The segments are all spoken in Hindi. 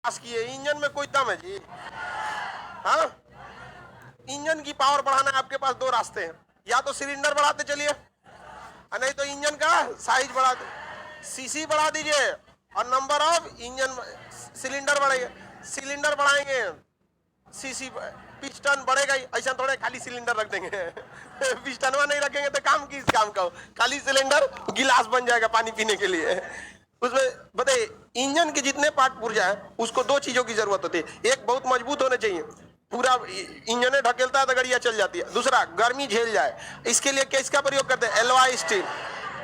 किए, इंजन में कोई दम है जी? हाँ, इंजन की पावर बढ़ाना है आपके पास दो रास्ते हैं, या तो सिलेंडर बढ़ाते चलिए और नहीं तो इंजन का साइज बढ़ा दे, सीसी बढ़ा दीजिए और नंबर ऑफ इंजन सिलेंडर बढ़ाइए। सिलेंडर बढ़ाएंगे सीसी पिस्टन बढ़ेगा ही, ऐसा थोड़े खाली सिलेंडर रख देंगे पिस्टनवा नहीं रखेंगे तो काम किस काम का हो? खाली सिलेंडर गिलास बन जाएगा पानी पीने के लिए। उसमें बताइए इंजन के जितने पार्ट पुर्जा है उसको दो चीजों की जरूरत होती है। एक बहुत मजबूत होने चाहिए, पूरा इंजन ढकेलता है तो गाड़ियां चल जाती है। दूसरा गर्मी झेल जाए, इसके लिए किसका प्रयोग करते हैं? Alloy steel.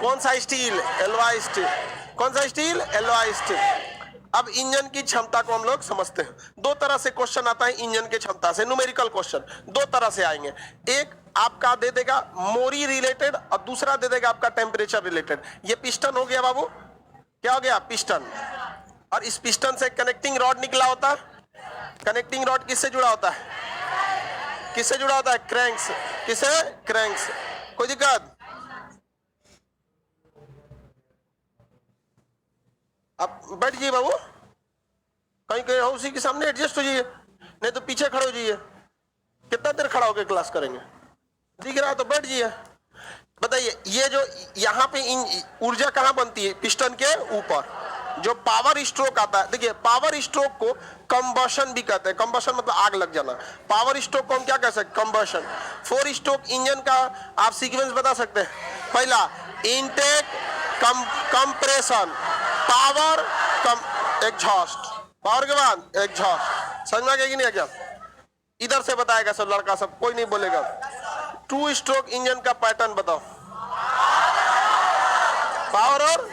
कौन सा स्टील? Alloy steel. कौन सा स्टील? Alloy steel. अब इंजन की क्षमता को हम लोग समझते हैं। दो तरह से क्वेश्चन आता है इंजन की क्षमता से, न्यूमेरिकल क्वेश्चन दो तरह से आएंगे। एक आपका दे देगा मोरी रिलेटेड और दूसरा दे देगा आपका टेम्परेचर रिलेटेड। ये पिस्टन हो गया बाबू, क्या हो गया? पिस्टन। और इस पिस्टन से कनेक्टिंग रॉड निकला होता है। कनेक्टिंग रॉड किससे जुड़ा होता है? किससे जुड़ा होता है? क्रैंक से। किससे? क्रैंक से। कोई दिक्कत? अब बैठ जाइए बाबू, कहीं कहीं उसी के सामने एडजस्ट हो जाइए, नहीं तो पीछे खड़े हो जाइए। कितना देर खड़ा होकर क्लास करेंगे? दिख रहा है तो बैठ जाइए। बताइए ये जो यहाँ पे ऊर्जा कहाँ बनती है? पिस्टन के ऊपर जो पावर स्ट्रोक आता है। देखिए पावर स्ट्रोक को कंबशन भी कहते हैं। कंबशन मतलब आग लग जाना। पावर स्ट्रोक को हम क्या कह सकते हैं? कंबशन। 4 स्ट्रोक इंजन का आप सीक्वेंस बता सकते हैं? पहला intake, compression, power, exhaust. Power के बाद एग्जॉस्ट। समझ में आ गया कि नहीं आ गया? इधर से बताएगा सब लड़का, सब कोई नहीं बोलेगा। 2 स्ट्रोक इंजन का पैटर्न बताओ। पावर और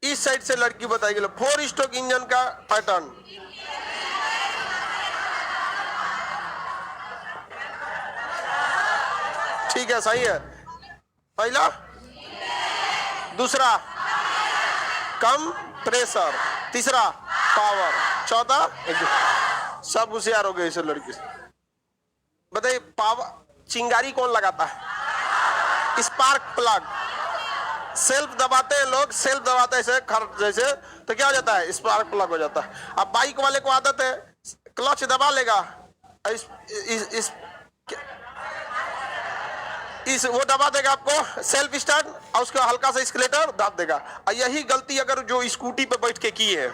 इस साइड से लड़की बताएगी। 4 स्ट्रोक इंजन का पैटर्न। ठीक है, सही है। पहला, दूसरा कंप्रेसर, तीसरा पावर, चौथा सब होशियार हो गए इस लड़की से। बताइए पावर चिंगारी कौन लगाता है? Spark plug. सेल्फ दबाते हैं लोग, सेल्फ दबाते हैं जैसे तो क्या हो जाता है? स्पार्क प्लग हो जाता है। अब बाइक वाले को आदत है क्लच दबा लेगा, इस वो दबा देगा आपको सेल्फ स्टार्ट और उसका हल्का सा स्केलेटर दाब देगा। और यही गलती अगर जो स्कूटी पे बैठ के की है,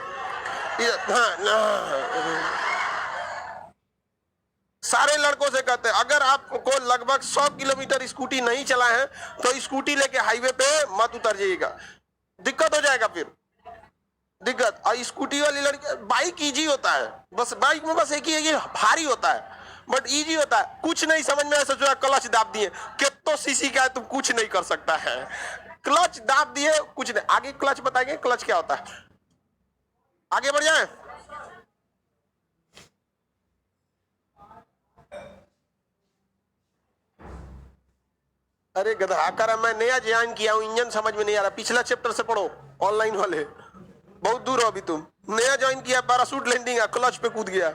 सारे लड़कों से कहते हैं अगर आपको लगभग 100 किलोमीटर स्कूटी नहीं चलाए हैं तो स्कूटी लेके हाईवे पे मत उतर जाइएगा, दिक्कत हो जाएगा फिर दिक्कत। और स्कूटी वाली लड़की, बाइक इजी होता है, बस बाइक में बस एक ही है कि भारी होता है बट इजी होता है। कुछ नहीं समझ में ऐसा जो क्लच दाब दिए, कितना सीसी का है तुम कुछ नहीं कर सकता है। क्लच दाब दिए कुछ नहीं। आगे क्लच बताएंगे क्लच क्या होता है, आगे बढ़ जाए। अरे गधा कर, मैं नया ज्वाइन किया हूं, इंजन समझ में नहीं आ रहा। पिछला चैप्टर से पढ़ो ऑनलाइन वाले, बहुत दूर हो अभी तुम। नया ज्वाइन किया, पैराशूट लैंडिंग है, क्लच पे कूद गया।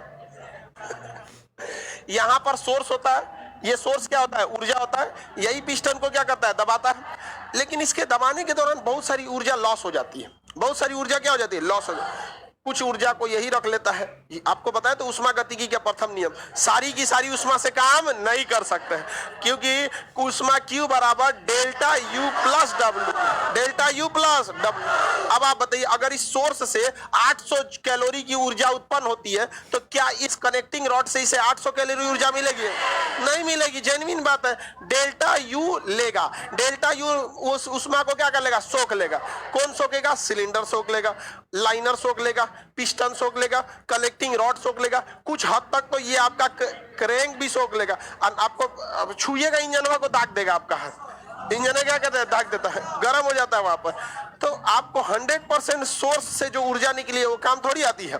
यहां पर सोर्स होता है, ये सोर्स क्या होता है? ऊर्जा होता है। यही पिस्टन को क्या करता है? दबाता है। लेकिन इसके दबाने के दौरान बहुत सारी ऊर्जा लॉस हो जाती है। बहुत सारी ऊर्जा क्या हो जाती है? लॉस हो जाती है। कुछ ऊर्जा को यही रख लेता है। आपको बताया तो उष्मागतिकी का प्रथम नियम, सारी की सारी उष्मा से काम नहीं कर सकते हैं, क्योंकि उष्मा Q बराबर delta U plus W, delta U plus W। अब आप बताइए अगर इस सोर्स से 800 कैलोरी की ऊर्जा उत्पन्न होती है तो क्या इस कनेक्टिंग रॉड से इसे 800 कैलोरी ऊर्जा मिलेगी? नहीं मिलेगी। जेन्युइन बात है। डेल्टा U लेगा, डेल्टा U उस उष्मा को क्या कर लेगा? सोख लेगा। कौन सोखेगा? सिलेंडर सोख लेगा, लाइनर सोख लेगा, पिस्टन सोख लेगा, कलेक्टिंग रॉड सोख लेगा, कुछ हद तक तो ये आपका क्रैंक भी सोख लेगा। और आपको छुएगा इंजन को दाग देगा आपका हाथ। इंजन क्या कहते हैं? दाग देता है, गर्म हो जाता है वहां पर। तो आपको 100% सोर्स से जो ऊर्जा निकली है वो काम थोड़ी आती है।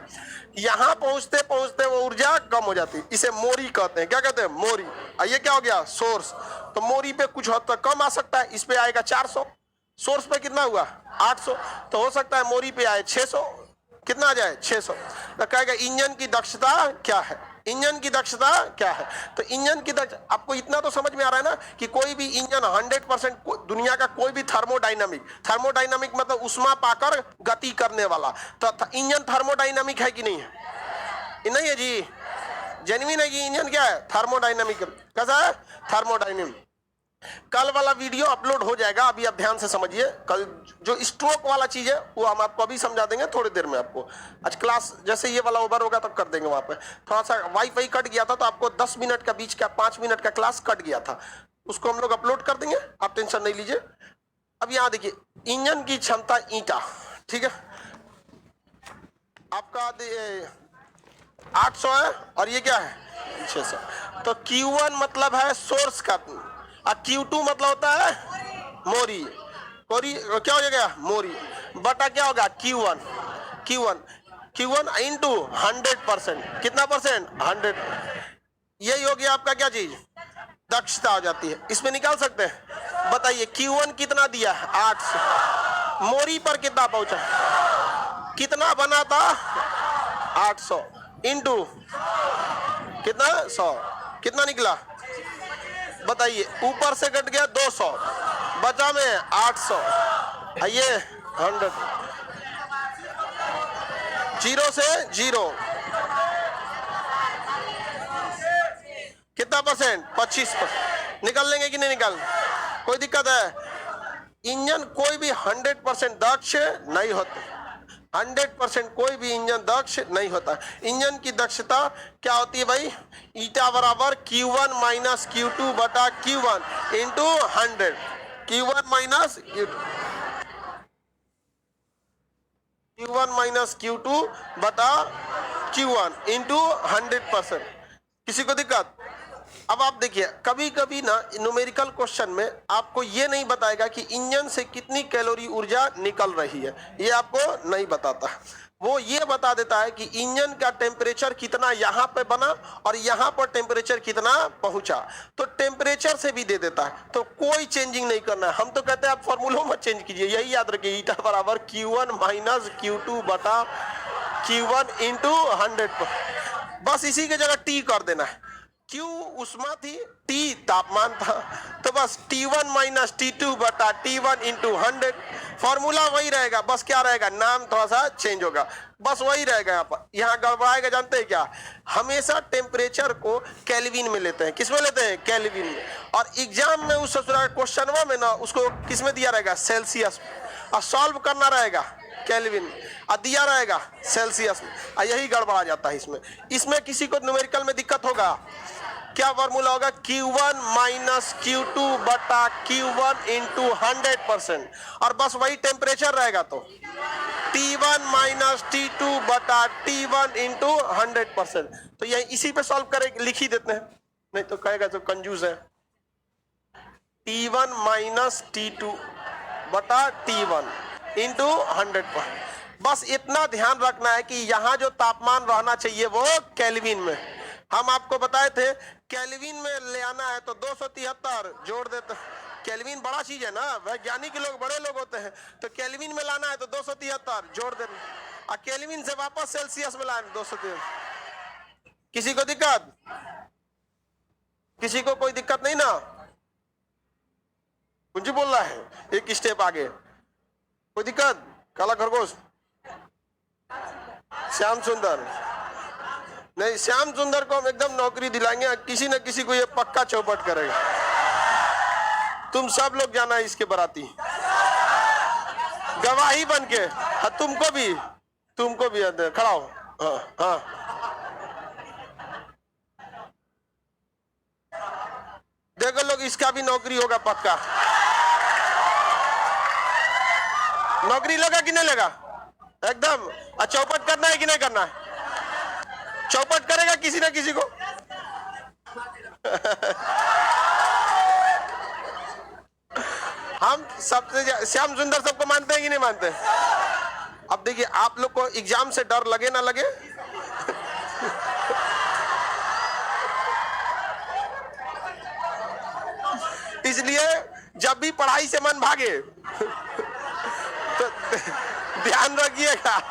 यहां पहुंचते पहुंचते वो ऊर्जा कम हो जाती है। इसे मोरी कहते हैं। क्या कहते हैं? मोरी। ये क्या हो गया? सोर्स। तो मोरी पे कुछ हद तक कम आ सकता है, इस पे आएगा 400। सोर्स पे कितना हुआ? 800। तो हो सकता है मोरी पे आए 600। कितना आ जाए? 600। तो कहेगा इंजन की दक्षता क्या है? इंजन की दक्षता क्या है? तो इंजन की दक्षता आपको इतना तो समझ में आ रहा है ना कि कोई भी इंजन 100% दुनिया का कोई भी थर्मोडाइनमिक मतलब उष्मा पाकर गति करने वाला, तो इंजन थर्मोडाइनमिक है कि नहीं है? नहीं है जी, जेन्युइन है कि इंजन क्या है? थर्मोडाइनमिक। कैसा है? थर्मोडाइनमिक। कल वाला वीडियो अपलोड हो जाएगा, अभी आप ध्यान से समझिए। कल जो स्ट्रोक वाला चीज है वो हम आपको अभी समझा देंगे थोड़ी देर में। आपको आज क्लास जैसे ये वाला ओवर होगा तब कर देंगे। वहां पे थोड़ा सा वाईफाई कट गया था तो आपको 10 मिनट का बीच का 5 मिनट का क्लास कट गया था, उसको हम लोग अपलोड कर देंगे, आप टेंशन नहीं लीजिए। अब यहाँ देखिए इंजन की क्षमता ईटा, ठीक है, आपका 800 है और ये क्या है 600। तो Q1 मतलब है सोर्स का, और Q2 मतलब होता है मोरी। मोरी क्या हो जाएगा? मोरी बटा क्या होगा? Q1 into 100%। कितना परसेंट? 100। यही हो गया आपका क्या चीज? दक्षता हो जाती है। इसमें निकाल सकते हैं? बताइए Q1 कितना दिया है? 800। मोरी पर कितना पहुंचा? कितना बना था? 800 इंटू कितना? 100। कितना निकला? बताइए, ऊपर से कट गया 200, बचा में 800, ये 100। 0 से 0 कितना परसेंट? 25%। निकाल लेंगे कि नहीं निकाल? कोई दिक्कत है? इंजन कोई भी 100% दक्ष नहीं होता। 100% कोई भी इंजन दक्ष नहीं होता। इंजन की दक्षता क्या होती है भाई? ईटा बराबर Q1 माइनस Q2 बटा Q1 into 100। Q1 minus Q2 बटा Q1 इंटू 100%। किसी को दिक्कत? अब आप देखिए, कभी कभी ना न्यूमेरिकल क्वेश्चन में आपको ये नहीं बताएगा कि इंजन से कितनी कैलोरी ऊर्जा निकल रही है, ये आपको नहीं बताता। वो ये बता देता है कि इंजन का टेम्परेचर कितना यहाँ पे बना और यहाँ पर टेम्परेचर कितना पहुंचा, तो टेम्परेचर से भी दे देता है। तो कोई चेंजिंग नहीं करना है। हम तो कहते हैं आप फॉर्मूला मत चेंज कीजिए, यही याद रखिए, ईटा बराबर Q1 माइनस Q2 बटा Q1 इंटू 100। बस इसी की जगह T कर देना है। Q उष्मा थी, T तापमान था, तो बस T1 माइनस T2 बटा T1 इंटू 100। फॉर्मूला वही रहेगा, बस क्या रहेगा? नाम थोड़ा सा चेंज होगा, बस वही रहेगा। यहाँ पर यहाँ गड़बड़ाएगा, जानते हैं क्या? हमेशा टेम्परेचर को केल्विन में लेते हैं। किस में लेते हैं? केल्विन में। और एग्जाम में उस क्वेश्चन में ना उसको किस में दिया रहेगा? सेल्सियस। और सॉल्व करना रहेगा केल्विन, और दिया रहेगा सेल्सियस में। यही गड़बड़ा जाता है इसमें किसी को न्यूमेरिकल में दिक्कत होगा? क्या फॉर्मूला होगा? Q1 माइनस Q2 बटा Q1 इंटू 100%, और बस वही टेम्परेचर रहेगा। तो T1 माइनस T2 बटा T1 इंटू 100%। तो यही इसी पे सॉल्व करें, लिख ही देते हैं, नहीं तो कहेगा तो कंजूस है। T1 माइनस T2 बटा T1 इंटू 100%। बस इतना ध्यान रखना है कि यहाँ जो तापमान रहना चाहिए वो केल्विन में। हम आपको बताए थे केल्विन में ले आना है तो 273 जोड़ देते। केल्विन बड़ा चीज है ना, वैज्ञानिक लोग बड़े लोग होते हैं, तो केल्विन में लाना है तो 273 जोड़ देना, और केल्विन से वापस सेल्सियस में लाना 273। किसी को दिक्कत? किसी को कोई दिक्कत नहीं ना? कुछ बोल रहा है एक स्टेप आगे, कोई दिक्कत? काला खरगोश, श्याम सुंदर नहीं, श्याम सुंदर को हम एकदम नौकरी दिलाएंगे, किसी न किसी को ये पक्का चौपट करेगा। तुम सब लोग जाना है इसके बराती, गवाही बन के। हाँ, तुमको भी खड़ा हो। हाँ हाँ, देखो लोग, इसका भी नौकरी होगा पक्का। नौकरी लगा कि नहीं लगा? एकदम। चौपट करना है कि नहीं करना है? चौपट करेगा किसी ना किसी को। हम सबसे श्याम सुंदर सबको मानते हैं कि नहीं मानते? अब देखिए, आप लोग को एग्जाम से डर लगे ना लगे, इसलिए जब भी पढ़ाई से मन भागे तो ध्यान रखिएगा।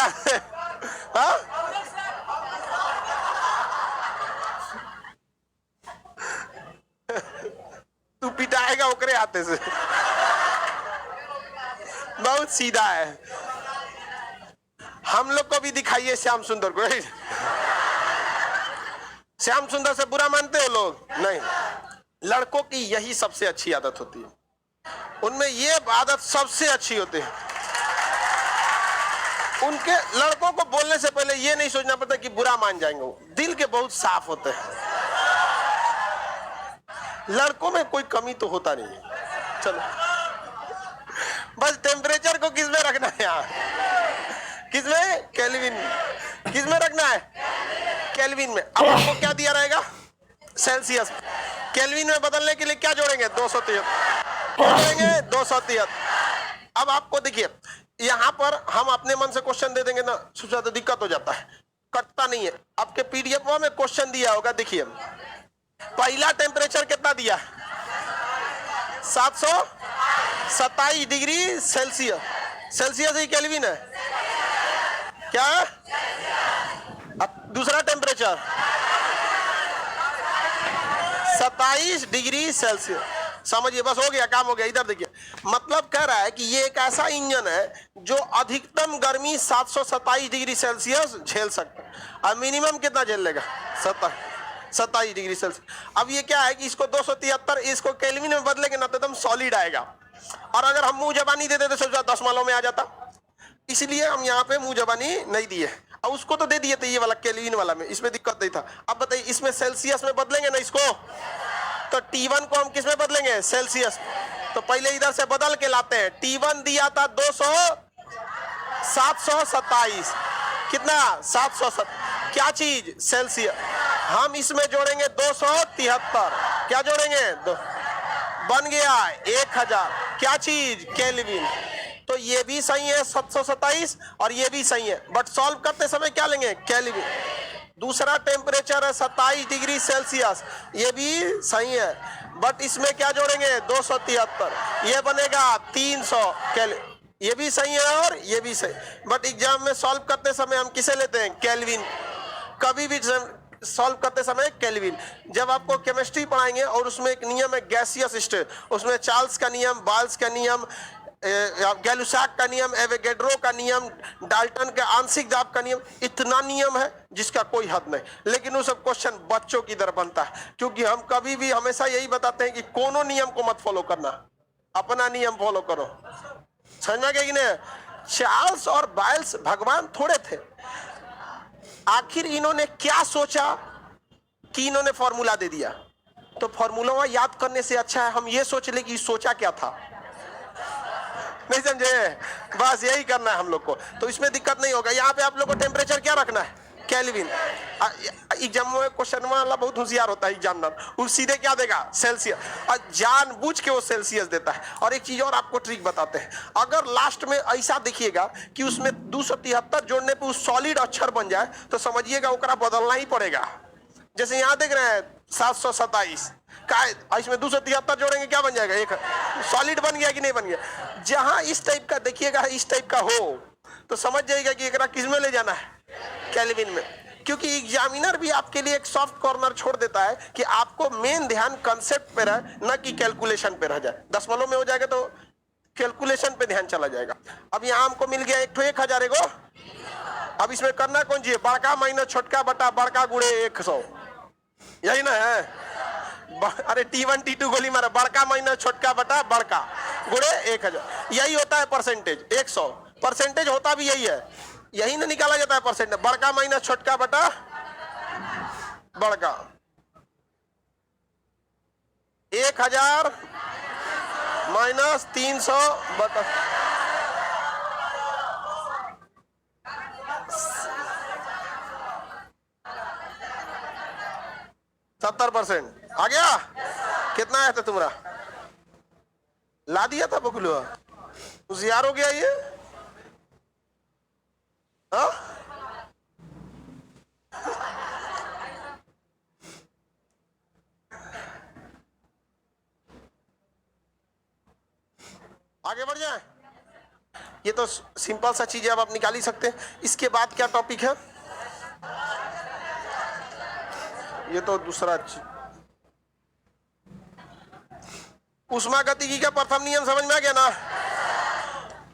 है? हाँ? तू पिटाएगा ओकरे हाथे से। बहुत सीधा है। हम लोग को भी दिखाइए श्याम सुंदर को। श्याम सुंदर से बुरा मानते हो लोग? नहीं। लड़कों की यही सबसे अच्छी आदत होती है, उनमें ये आदत सबसे अच्छी होती है। उनके लड़कों को बोलने से पहले ये नहीं सोचना पड़ता कि बुरा मान जाएंगे, वो दिल के बहुत साफ होते हैं। लड़कों में कोई कमी तो होता नहीं है। चलो, बस टेम्परेचर को किस में रखना है? यहाँ किसमें? केल्विन। किसमें रखना है? केल्विन में। अब आपको क्या दिया रहेगा? सेल्सियस। केल्विन में बदलने के लिए क्या जोड़ेंगे? 273 जोड़ेंगे, 273। अब आपको देखिए, यहां पर हम अपने मन से क्वेश्चन दे देंगे ना, सबसे ज्यादा दिक्कत हो जाता है, कटता नहीं है। आपके पीडीएफ में क्वेश्चन दिया होगा, देखिए पहला टेम्परेचर कितना दिया? 727 डिग्री सेल्सियस। सेल्सियस ही केल्विन है क्या? अब दूसरा टेम्परेचर 27 डिग्री सेल्सियस। समझिए, बस हो गया, काम हो गया। इधर देखिए, मतलब कह रहा है कि ये एक ऐसा इंजन है जो अधिकतम गर्मी 727 डिग्री सेल्सियस झेल सकता है, और मिनिमम कितना झेल लेगा? 27 डिग्री सेल्सियस। अब ये क्या है कि इसको 273, इसको केल्विन में बदलेंगे ना तो एकदम सॉलिड आएगा। और अगर हम मुंह जबानी दे देते तो 10 में आ जाता, इसलिए हम यहाँ पे मुंह जबानी नहीं दिए। और उसको तो दे दिए थे ये वाला केल्विन वाला में, इसमें दिक्कत नहीं था। अब बताइए, इसमें सेल्सियस में बदलेंगे ना इसको, तो T1 को हम किस में बदलेंगे? सेल्सियस। तो पहले इधर से बदल के लाते हैं। T1 दिया था 727, कितना? 707। क्या चीज? सेल्सियस। हम इसमें जोड़ेंगे 273। क्या जोड़ेंगे? बन गया 1000। क्या चीज? केल्विन। तो ये भी सही है 727, और ये भी सही है, बट सॉल्व करते समय क्या लेंगे? केल्विन। दूसरा टेम्परेचर है 27 डिग्री सेल्सियस, ये भी सही है, बट इसमें क्या जोड़ेंगे? 273, ये बनेगा 300 केल्विन। ये भी सही है और ये भी सही, बट एग्जाम में सॉल्व करते समय हम किसे लेते हैं? केल्विन। कभी भी सॉल्व करते समय केल्विन। जब आपको केमिस्ट्री पढ़ाएंगे और उसमें एक नियम है गैसियस स्टेट, उसमें चार्ल्स का नियम, बाल्स का नियम, गैलुसाक का नियम, एवोगैड्रो का नियम, डाल्टन का आंशिक दाब का नियम, इतना नियम है जिसका कोई हद नहीं। लेकिन वो सब क्वेश्चन बच्चों की तरह बनता है, क्योंकि हम कभी भी हमेशा यही बताते हैं कि कोनो नियम को मत फॉलो करना, अपना नियम फॉलो करो। समझ में गया कि नहीं? चार्ल्स और बायल्स भगवान थोड़े थे। आखिर इन्होंने क्या सोचा कि इन्होंने फॉर्मूला दे दिया? तो फॉर्मूला याद करने से अच्छा है हम ये सोच ले कि सोचा क्या था। नहीं समझे? बस यही करना है हम लोग को, तो इसमें दिक्कत नहीं होगा। यहाँ पे आप लोग को टेम्परेचर क्या रखना है? केल्विन। एग्जाम में क्वेश्चन वाला बहुत होशियार होता है एग्जामिनर, वो सीधे क्या देगा? सेल्सियस, और जानबूझ के वो सेल्सियस देता है। और एक चीज और आपको ट्रिक बताते हैं, अगर लास्ट में ऐसा देखिएगा कि उसमें 273 जोड़ने पे उस सॉलिड अक्षर बन जाए तो समझिएगा ओकरा बदलना ही पड़ेगा। जैसे यहाँ देख रहे हैं 727 का, इसमें 273 जोड़ेंगे, क्या बन जाएगा? एक सॉलिड बन गया कि नहीं बन गया? जहां इस टाइप का देखिएगा, इस टाइप का हो तो समझ जाइएगा कि एकरा किस में ले जाना है? केल्विन में। क्योंकि एग्जामिनर भी आपके लिए एक सॉफ्ट कॉर्नर छोड़ देता है कि आपको मेन ध्यान कंसेप्ट पे रहे, ना कि कैलकुलेशन पे रह जाए। दशमलव में हो जाएगा तो कैलकुलेशन पे ध्यान चला जाएगा। अब यहाँ हमको मिल गया 1000 एगो। अब इसमें करना कौन चाहिए? बड़का माइनस छोटका बटा बड़का गुणे 100, यही ना है? अरे T1 T2 गोली मारा, बड़का माइनस छोटका बटा बड़का गुणे 1000, यही होता है परसेंटेज। 100 परसेंटेज होता भी यही है, यही ना निकाला जाता है परसेंटेज। बड़का माइनस छोटका बटा बड़का। 1000 माइनस 300 बटा 70% आ गया। कितना आया था तुम्हारा? ला दिया था बकुलुआ, होशियार हो गया ये। हाँ? आगे बढ़ जाए। ये तो सिंपल सा चीज है, अब आप निकाल ही सकते हैं। इसके बाद क्या टॉपिक है, ये तो दूसरा उष्मागतिकी का प्रथम नियम समझ में आ गया ना,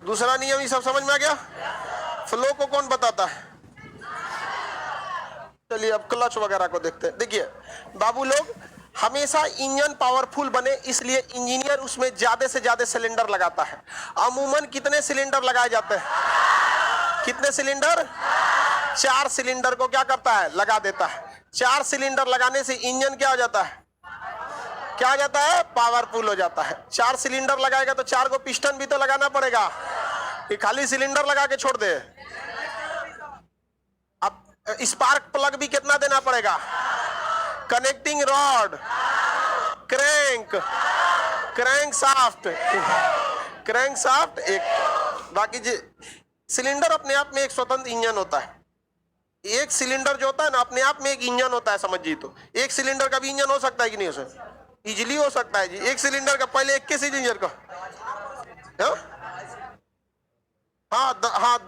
दूसरा नियम ये सब समझ में आ गया। फ्लो को कौन बताता है? चलिए अब क्लच वगैरह को देखते हैं। देखिए बाबू लोग, हमेशा इंजन पावरफुल बने इसलिए इंजीनियर उसमें ज्यादा से ज्यादा सिलेंडर लगाता है। अमूमन कितने सिलेंडर लगाए जाते हैं? कितने सिलेंडर? 4 सिलेंडर को क्या करता है? लगा देता है। 4 सिलेंडर लगाने से इंजन क्या हो जाता है? क्या हो जाता है? पावरफुल हो जाता है। 4 सिलेंडर लगाएगा तो 4 को पिस्टन भी तो लगाना पड़ेगा, कि खाली सिलेंडर लगा के छोड़ दे। अब स्पार्क प्लग भी कितना देना पड़ेगा? Connecting rod, crank, crank shaft एक। बाकी जी सिलेंडर अपने आप में एक स्वतंत्र इंजन होता है। एक सिलेंडर जो होता है ना, अपने आप में एक इंजन होता है, समझिए। तो एक सिलेंडर का भी इंजन हो सकता है कि नहीं हो सकता? इजीली हो सकता है जी। एक सिलेंडर का पहले 21 इंजन का, हाँ,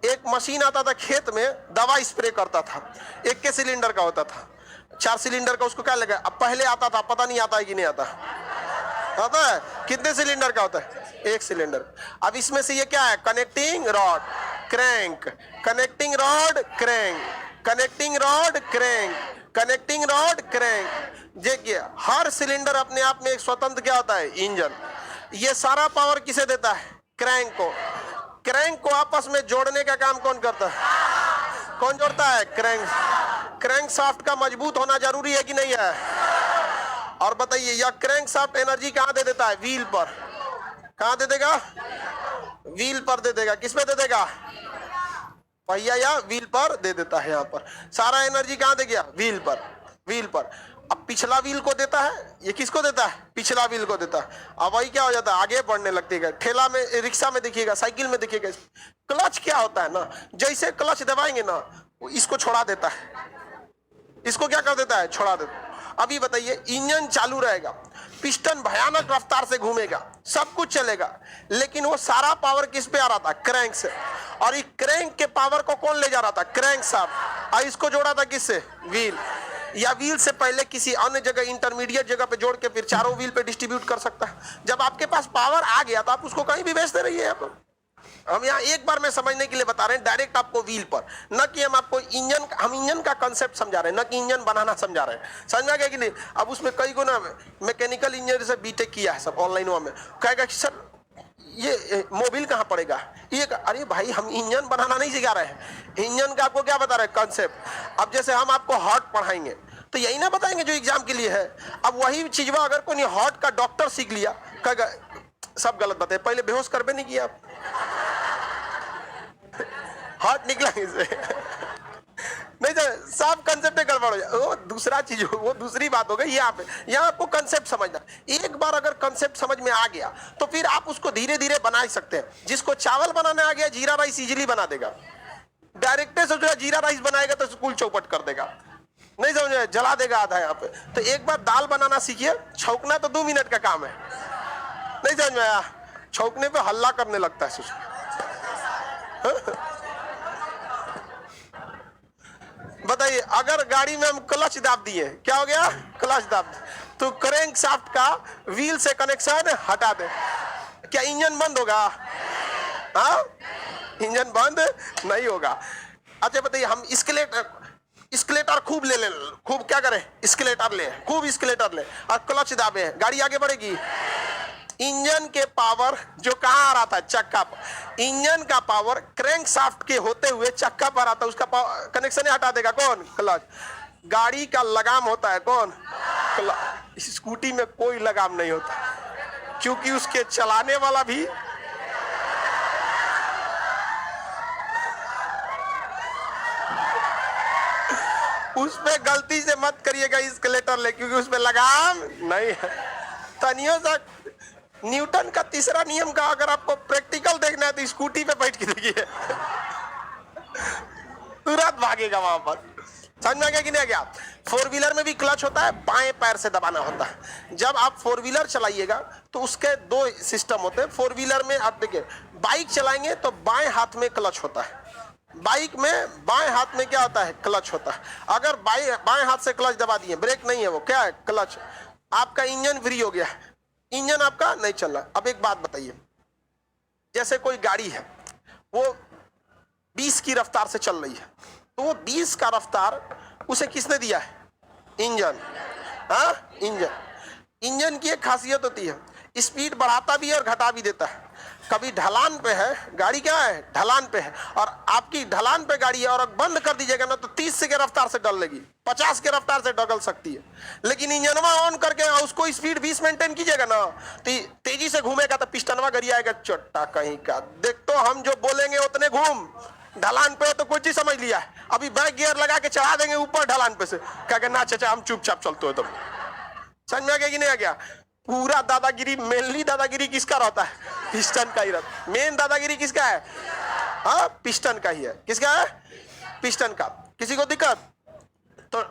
एक मशीन आता था खेत में, दवा स्प्रे करता था, 21 सिलेंडर का होता था। 4 सिलेंडर का उसको क्या लगा? अब पहले आता था, पता नहीं आता है कि नहीं आता? आता है। कितने सिलेंडर का होता है? 1 सिलेंडर। अब इसमें से ये क्या है? Connecting rod, crank, connecting rod, crank, connecting rod, crank, connecting rod, crank. देखिए हर सिलेंडर अपने आप में एक स्वतंत्र क्या होता है? इंजन। ये सारा पावर किसे देता है? क्रैंक को। क्रैंक को आपस में जोड़ने का काम कौन करता है? कौन जोड़ता है? क्रैंक। क्रैंक शाफ्ट का मजबूत होना जरूरी है कि नहीं है? और बताइए यह क्रैंक शाफ्ट एनर्जी कहां दे देता है? व्हील पर। कहां दे देगा? व्हील पर दे देगा। किस पे दे देगा? पहिया या व्हील पर दे देता है। यहां पर सारा एनर्जी कहां दे गया? व्हील पर। व्हील पर। अब पिछला व्हील को देता है, ये किसको देता है? पिछला व्हील को देता है। अब वही क्या हो जाता है? आगे बढ़ने लगती है। ठेला में, रिक्शा में देखिएगा, साइकिल में देखिएगा, क्लच क्या होता है ना, जैसे क्लच दबाएंगे ना, वो इसको छोड़ा देता है। इसको क्या कर देता है? छोड़ा देता है। अभी बताइए, इंजन चालू रहेगा, पिस्टन भयानक रफ्तार से घूमेगा, सब कुछ चलेगा, लेकिन वो सारा पावर किस पे आ रहा था? क्रैंक से। और ये क्रैंक के पावर को कौन ले जा रहा था? Crank shaft. और इसको जोड़ा था किससे? व्हील। या व्हील से पहले किसी अन्य जगह, इंटरमीडिएट जगह पे जोड़ के फिर चारों व्हील पे डिस्ट्रीब्यूट कर सकता है। जब आपके पास पावर आ गया तो आप उसको कहीं भी भेजते रहिए। आप हम यहाँ एक बार में समझने के लिए बता रहे हैं, डायरेक्ट आपको व्हील पर, न कि हम आपको इंजन का कंसेप्ट समझा रहे हैं, न कि इंजन बनाना समझा रहे हैं। समझ में आ गया कि नहीं? अब उसमें कई को ना मैकेनिकल इंजीनियर से बीटेक किया है सब ऑनलाइन में, कहेगा कि सर ये मोबिल कहाँ पड़ेगा? ये अरे भाई, हम इंजन बनाना नहीं सिखा रहे हैं, इंजन का आपको क्या बता रहे हैं? कंसेप्ट। अब जैसे हम आपको हार्ट पढ़ाएंगे तो यही ना बताएंगे जो एग्जाम के लिए है। अब वही चीजवा अगर कोई हार्ट का डॉक्टर सीख लिया, कहेगा सब गलत बताए, पहले बेहोश करबे नहीं किया आप, हार्ट निकला इसे नहीं तो सब कंसेप्ट गड़बड़ हो जाए। वो दूसरा चीज, वो दूसरी बात हो गई। यहाँ आपको कंसेप्ट समझना। एक बार अगर कंसेप्ट समझ में आ गया तो फिर आप उसको धीरे धीरे बना ही सकते हैं। जिसको चावल बनाने आ गया, जीरा राइस इजीली बना देगा। डायरेक्टर से जो जीरा राइस बनाएगा तो स्कूल चौपट कर देगा, नहीं समझ में, जला देगा आधा यहाँ पे। तो एक बार दाल बनाना सीखिए, छौंकना तो 2 मिनट का काम है, नहीं समझ में आया? छौंकने पे हल्ला करने लगता है। बताइए, अगर गाड़ी में हम क्लच दाब दिए, क्या हो गया? क्लच दाब, तो क्रैंक शाफ्ट का व्हील से कनेक्शन हटा दे, क्या इंजन बंद होगा? हाँ, इंजन बंद नहीं होगा। अच्छा बताइए, हम स्केलेटर खूब ले खूब क्या करें? स्केलेटर ले, खूब स्केलेटर ले और क्लच दाबे, गाड़ी आगे बढ़ेगी। इंजन के पावर जो कहां आ रहा था? चक्का पर। इंजन का पावर क्रैंक शाफ्ट के होते हुए चक्का पर आता है, उसका कनेक्शन हटा देगा कौन? क्लच। गाड़ी का लगाम होता है कौन? क्लच। स्कूटी में कोई लगाम नहीं होता, क्योंकि उसके चलाने वाला भी उस पे गलती से मत करिएगा स्केलेटर ले, क्योंकि उस पे लगाम नहीं है। तनियों सा न्यूटन का तीसरा नियम का अगर आपको प्रैक्टिकल देखना है तो स्कूटी पे बैठ के देखिए, तुरंत भागेगा वहां पर। समझ में आ गया कि नहीं आ गया? फोर व्हीलर में भी क्लच होता है, बाएं पैर से दबाना होता है। जब आप फोर व्हीलर चलाइएगा तो उसके दो सिस्टम होते हैं। फोर व्हीलर में आप देखिए, बाइक चलाएंगे तो बाएं हाथ में क्लच होता है, बाइक में बाएं हाथ में क्या होता है? क्लच होता है। अगर बाएं हाथ से क्लच दबा दिए, ब्रेक नहीं है वो, क्या है? क्लच। आपका इंजन फ्री हो गया, इंजन आपका नहीं चल रहा। अब एक बात बताइए, जैसे कोई गाड़ी है वो 20 की रफ्तार से चल रही है, तो वो 20 का रफ्तार उसे किसने दिया है? इंजन। हाँ, इंजन की एक खासियत होती है, स्पीड बढ़ाता भी है और घटा भी देता है। कभी ढलान पे है गाड़ी, क्या है? ढलान पे है, और आपकी ढलान पे गाड़ी है और बंद कर दीजिएगा ना तो 30 के रफ्तार से डल लेगी, 50 के रफ्तार से डगल सकती है। लेकिन इंजनवा ऑन करके उसको स्पीड 20 मेंटेन कीजिएगा ना तो तेजी से घूमेगा तो पिस्टनवा गरियाएगा, चट्टा कहीं का। देख तो हम जो बोलेंगे उतने घूम, ढलान पे तो कोई चीज समझ लिया है, अभी बैक गियर लगा के चढ़ा देंगे ऊपर ढलान पे से, क्या ना चाचा हम चुपचाप चलते हो। तुम समझ में आ गया कि नहीं आ गया? पूरा दादागिरी, मेनली दादागिरी किसका रहता है? पिस्टन का ही रहता। मेन दादागिरी किसका है? हाँ, पिस्टन का ही है। किसका है? पिस्टन का। किसी को दिक्कत तो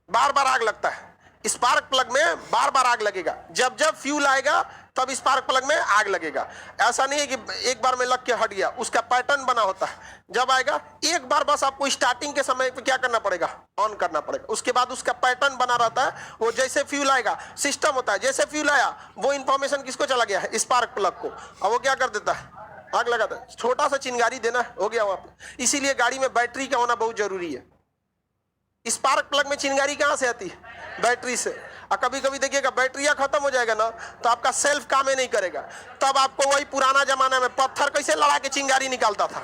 बार बार आग लगता है, स्पार्क प्लग में बार बार आग लगेगा। जब जब फ्यूल आएगा तब स्पार्क प्लग में आग लगेगा। ऐसा नहीं है कि एक बार में लग के हट गया, उसका पैटर्न बना होता है। जब आएगा एक बार बस आपको स्टार्टिंग के समय पे क्या करना पड़ेगा? ऑन करना पड़ेगा। उसके बाद उसका पैटर्न बना रहता है। वो जैसे फ्यूल आएगा, सिस्टम होता है, जैसे फ्यूल आया वो इंफॉर्मेशन किसको चला गया है? स्पार्क प्लग को। अब वो क्या कर देता है? आग लगाता है। छोटा सा चिंगारी देना हो गया वहां पर। इसीलिए गाड़ी में बैटरी का होना बहुत जरूरी है। स्पार्क प्लग में चिंगारी कहां से आती है? बैटरी से। और कभी कभी देखिएगा बैटरिया खत्म हो जाएगा ना तो आपका सेल्फ काम ही नहीं करेगा, तब आपको वही पुराना जमाना में पत्थर कैसे लड़ा के चिंगारी निकालता था,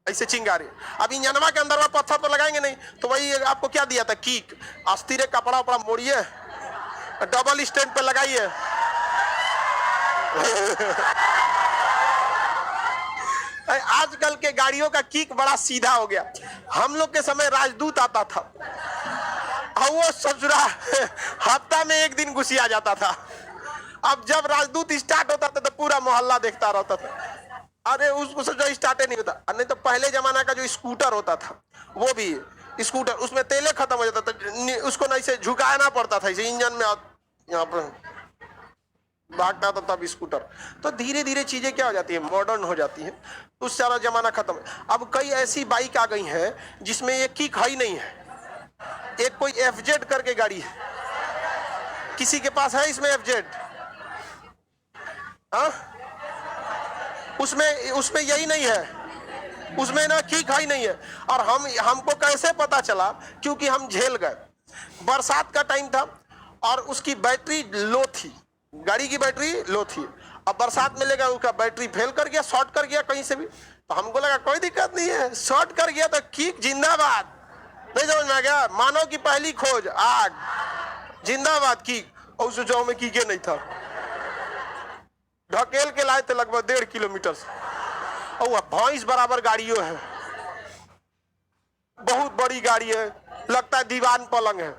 ऐसे चिंगारी। अब इंजनवा के अंदर में पत्थर तो लगाएंगे नहीं, तो वही आपको क्या दिया था? कीक। अस्थिर कपड़ा उपड़ा मोड़िए, डबल स्टैंड पे लगाइए आजकल के गाड़ियों का किक बड़ा सीधा हो गया। हम लोग के समय राजदूत आता था, वो ससुरा हफ्ता में एक दिन घुसिया जाता था। अब जब राजदूत स्टार्ट होता था तो पूरा मोहल्ला देखता रहता था। अरे उसको जो स्टार्ट नहीं होता। नहीं तो पहले जमाना का जो स्कूटर होता था, वो भी स्कूटर, उसमें तेले खत्म हो जाता था, उसको नहीं से झुकाना पड़ता था, इसे इंजन में यहाँ पर भागता था तब स्कूटर। तो धीरे धीरे चीजें क्या हो जाती है? मॉडर्न हो जाती है। उस सारा जमाना खत्म। अब कई ऐसी बाइक आ गई हैं जिसमें ये किक ही नहीं है। एक कोई FZ करके गाड़ी है, किसी के पास है इसमें FZ? हाँ, उसमें यही नहीं है, उसमें ना किक ही नहीं है। और हमको कैसे पता चला? क्योंकि हम झेल गए। बरसात का टाइम था और उसकी बैटरी लो थी, गाड़ी की बैटरी लो थी। अब बरसात में लेगा, उसका बैटरी फेल कर गया, शॉर्ट कर गया कहीं से भी। तो हमको लगा कोई दिक्कत नहीं है, शॉर्ट कर गया तो किक जिंदाबाद। नहीं समझ में आ गया? मानव की पहली खोज आग, जिंदाबाद किक। और उस जाओ में कीके नहीं था, ढकेल के लाए थे लगभग 1.5 किलोमीटर से। और भैंस बराबर गाड़ियों है, बहुत बड़ी गाड़ी है, लगता है दीवान पलंग है।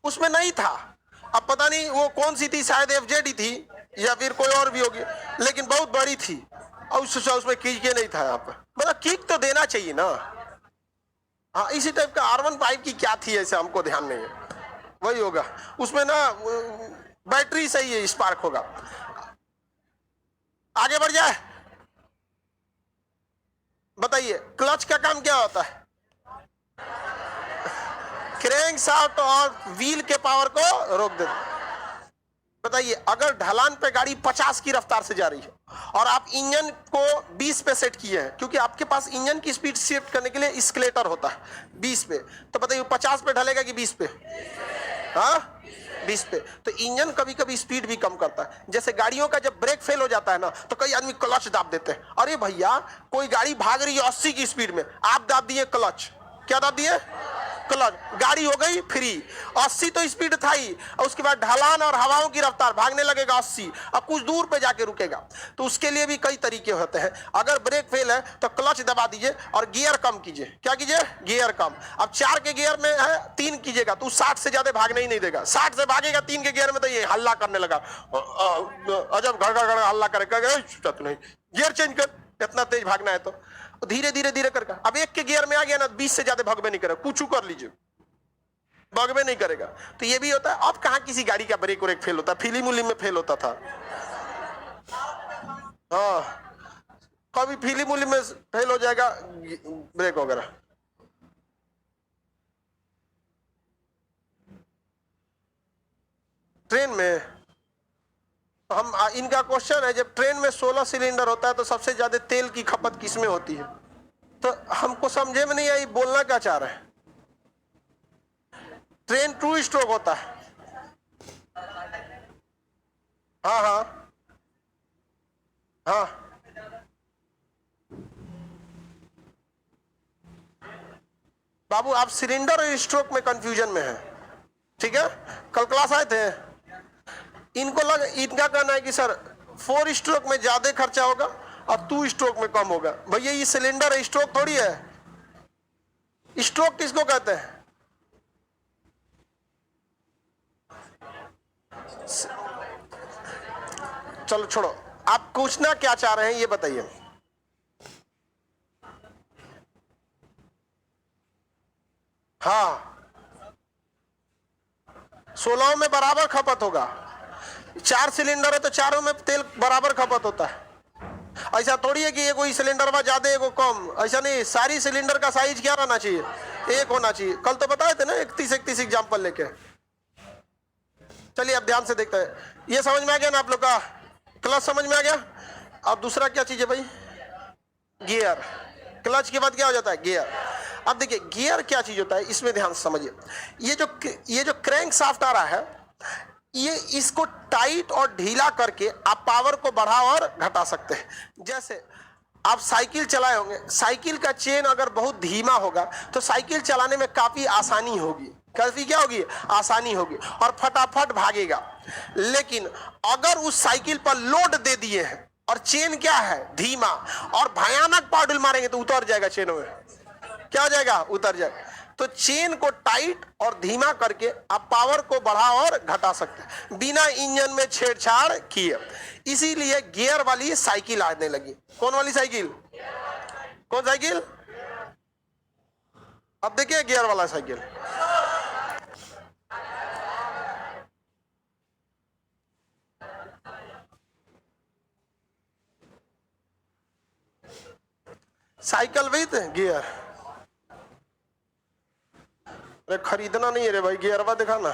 उसमें नहीं था। अब पता नहीं वो कौन सी थी, शायद FZ ही थी या फिर कोई और भी होगी, लेकिन बहुत बड़ी थी। और उसमें कीके नहीं था। यहाँ पर मतलब किक तो देना चाहिए ना। हाँ, इसी टाइप का R15 की क्या थी ऐसे, हमको ध्यान नहीं है, वही होगा। उसमें ना बैटरी सही है, स्पार्क होगा। आगे बढ़ जाए, बताइए क्लच का काम क्या होता है? क्रैंक शाफ्ट और व्हील के पावर को रोक देता। बताइए अगर ढलान पे गाड़ी 50 की रफ्तार से जा रही है और आप इंजन को 20 पे सेट किए हैं, क्योंकि आपके पास इंजन की स्पीड शिफ्ट करने के लिए एस्केलेटर होता है 20 पे, तो बताइए 50 पे ढलेगा कि 20 पे? हाँ, 20 पे। तो इंजन कभी कभी स्पीड भी कम करता है। जैसे गाड़ियों का जब ब्रेक फेल हो जाता है ना तो कई आदमी क्लच दाब देते हैं। अरे भैया, कोई गाड़ी भाग रही है 80 की स्पीड में, आप दाब दिए क्लच। क्या दाब दिए? क्लच। गाड़ी हो गई फ्री। 80 तो स्पीड था ही, और उसके बाद ढलान और हवाओं की रफ्तार, भागने लगेगा 80, अब कुछ दूर पे जाके रुकेगा। तो उसके लिए भी कई तरीके होते हैं। अगर ब्रेक फेल है तो क्लच दबा दीजिए और गियर कम कीजिए। क्या कीजिए? गियर कम। अब 4 के गियर में है, 3 कीजिएगा तो 60 से ज्यादा भागने ही नहीं देगा। 60 से भागेगा 3 के गियर में तो ये हल्ला करने लगा, अजब घड़ घड़ घड़ हल्ला करेगा, नहीं गियर चेंज कर, इतना तेज भागना है तो धीरे धीरे धीरे करके अब एक के गियर में आ गया ना 20 से ज्यादा भगवे नहीं करेगा, कुछ कर लीजिए भगवे नहीं करेगा। तो ये भी होता है। अब कहाँ किसी गाड़ी का ब्रेक व्रेक फेल होता है, फिल्म उलिम में फेल होता था। हाँ कभी फिल्म उलिम में फेल हो जाएगा ब्रेक वगैरह। ट्रेन में हम इनका क्वेश्चन है, जब ट्रेन में 16 सिलेंडर होता है तो सबसे ज्यादा तेल की खपत किसमें होती है? तो हमको समझे में नहीं आई बोलना क्या चाह रहे हैं। ट्रेन 2 स्ट्रोक होता है। हाँ हाँ हाँ बाबू आप सिलेंडर और स्ट्रोक में कंफ्यूजन में हैं, ठीक है। कल क्लास आए थे, इनका कहना है कि सर 4 स्ट्रोक में ज्यादा खर्चा होगा और 2 स्ट्रोक में कम होगा। भैया ये सिलेंडर है, स्ट्रोक थोड़ी है। स्ट्रोक किसको कहते हैं? चलो छोड़ो, आप पूछना क्या चाह रहे हैं ये बताइए। हाँ 16 में बराबर खपत होगा। 4 सिलेंडर है तो चारों में तेल बराबर खपत होता है। ऐसा थोड़ी है कि ये कोई सिलेंडर में ज्यादा एगो कम, ऐसा नहीं। सारी सिलेंडर का साइज क्या रहना चाहिए? एक होना चाहिए। कल तो बताए थे ना 31 एग्जाम्पल लेके। चलिए अब ध्यान से देखते हैं। ये समझ में आ गया ना आप लोग का? क्लच समझ में आ गया। अब दूसरा क्या चीज है भाई? गियर। क्लच के बाद क्या हो जाता है? गियर। अब देखिए गियर क्या चीज होता है, इसमें ध्यान से समझिए। ये जो क्रैंक शाफ्ट आ रहा है, ये इसको टाइट और ढीला करके आप पावर को बढ़ा और घटा सकते हैं। जैसे आप साइकिल चलाए होंगे, साइकिल का चेन अगर बहुत धीमा होगा तो साइकिल चलाने में काफी आसानी होगी। काफी क्या होगी? आसानी होगी और फटाफट भागेगा। लेकिन अगर उस साइकिल पर लोड दे दिए हैं और चेन क्या है? धीमा, और भयानक पावडल मारेंगे तो उतर जाएगा चेन में। क्या हो जाएगा? उतर जाएगा। तो चेन को टाइट और धीमा करके आप पावर को बढ़ा और घटा सकते हैं बिना इंजन में छेड़छाड़ किए। इसीलिए गियर वाली साइकिल आने लगी। कौन वाली साइकिल? कौन साइकिल? अब देखिए गियर वाला साइकिल। Cycle with gear. अरे खरीदना नहीं है रे भाई, गियरवा दिखाना।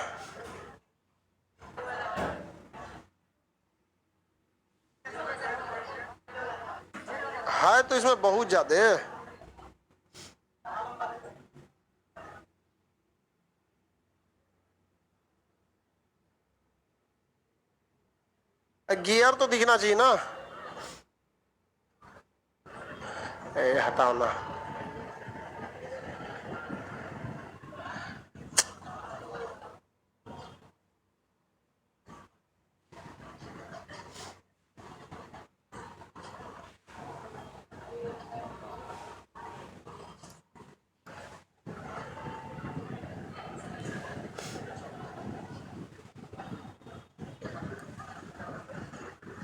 है तो इसमें बहुत ज्यादा है। गियर तो दिखना चाहिए ना। ए हटाओ ना।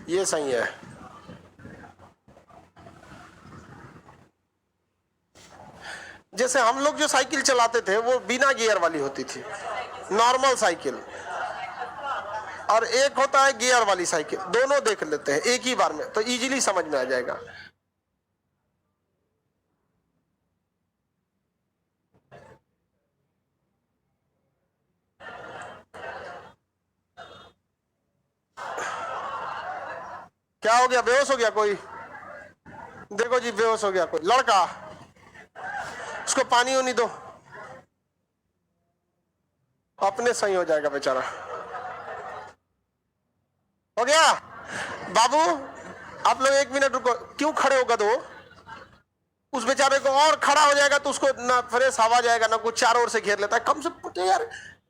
ये सही है। जैसे हम लोग जो साइकिल चलाते थे वो बिना गियर वाली होती थी, नॉर्मल साइकिल, और एक होता है गियर वाली साइकिल। दोनों देख लेते हैं एक ही बार में तो इजीली समझ में आ जाएगा। क्या हो गया? बेहोश हो गया कोई? देखो जी बेहोश हो गया कोई लड़का, उसको पानी होनी दो, अपने सही हो जाएगा बेचारा। हो गया? बाबू आप लोग 1 मिनट रुको। क्यों खड़े होगा? दो उस बेचारे को और खड़ा हो जाएगा तो उसको ना फ्रेश हवा जाएगा ना कुछ, चारों ओर से घेर लेता है। कम से कम यार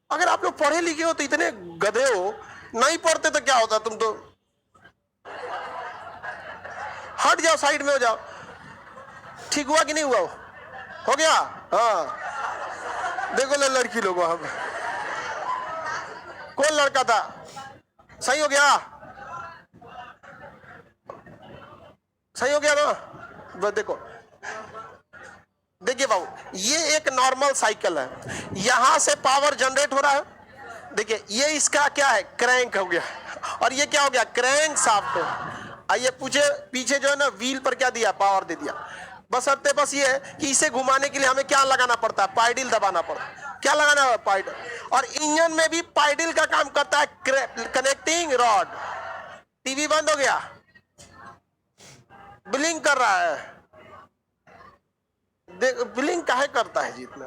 अगर आप लोग पढ़े लिखे हो तो इतने गधे हो, नहीं पढ़ते तो क्या होता? तुम तो हट जाओ, साइड में हो जाओ। ठीक हुआ कि नहीं हुआ? हो गया? हाँ देखो ले लड़की लोग वहां पे। कौन लड़का था? सही हो गया? सही हो गया ना? देखो, देखिए बाबू, ये एक नॉर्मल साइकिल है, यहां से पावर जनरेट हो रहा है। देखिए ये इसका क्या है, क्रैंक हो गया, और ये क्या हो गया, क्रैंक शाफ्ट। आइए पूछे पीछे जो है ना व्हील पर क्या दिया, पावर दे दिया। बस अर्थ बस ये है कि इसे घुमाने के लिए हमें क्या लगाना पड़ता है, पाइडिल दबाना पड़ता है। क्या लगाना है, पाइडिल। और इंजन में भी पाइडिल का काम करता है, कनेक्टिंग रॉड। टीवी बंद हो गया, ब्लिंक कर रहा है, ब्लिंक काहे करता है जितना।